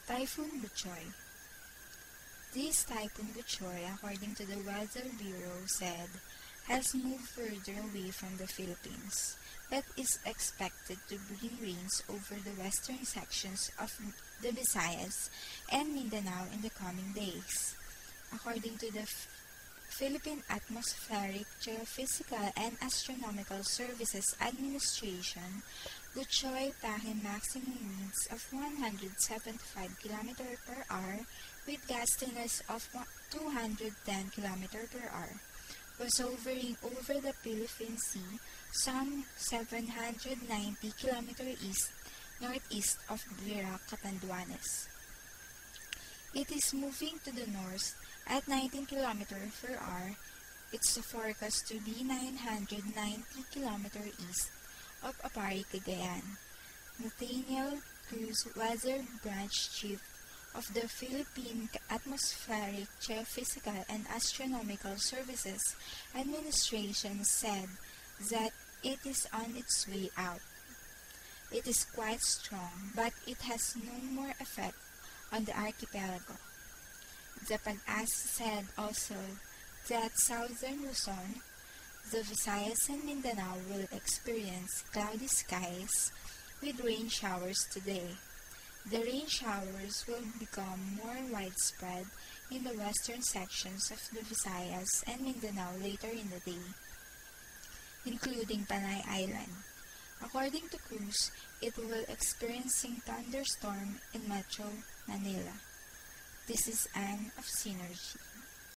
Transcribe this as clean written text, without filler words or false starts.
Typhoon Buchoy. This Typhoon Buchoy, according to the Weather Bureau, has moved further away from the Philippines, but is expected to bring rains over the western sections of the Visayas and Mindanao in the coming days. According to the Philippine Atmospheric, Geophysical, and Astronomical Services Administration, Buchoy packing maximum winds of 175 km per hour with gustiness of 210 km per hour, was hovering over the Philippine Sea some 790 km northeast of Virac, Catanduanes. It is moving to the north at 19 km per hour. It's forecast to be 990 km east of Aparri, Cagayan. Nathaniel Cruz, Weather Branch Chief of the Philippine Atmospheric, Geophysical, and Astronomical Services Administration, said that it is on its way out. It is quite strong, but it has no more effect on the archipelago. The Pag-asa said also that southern Luzon, the Visayas, and Mindanao will experience cloudy skies with rain showers today. The rain showers will become more widespread in the western sections of the Visayas and Mindanao later in the day, including Panay Island. According to Cruz, it will experiencing thunderstorm in Metro Manila. This is Anne of Synergy.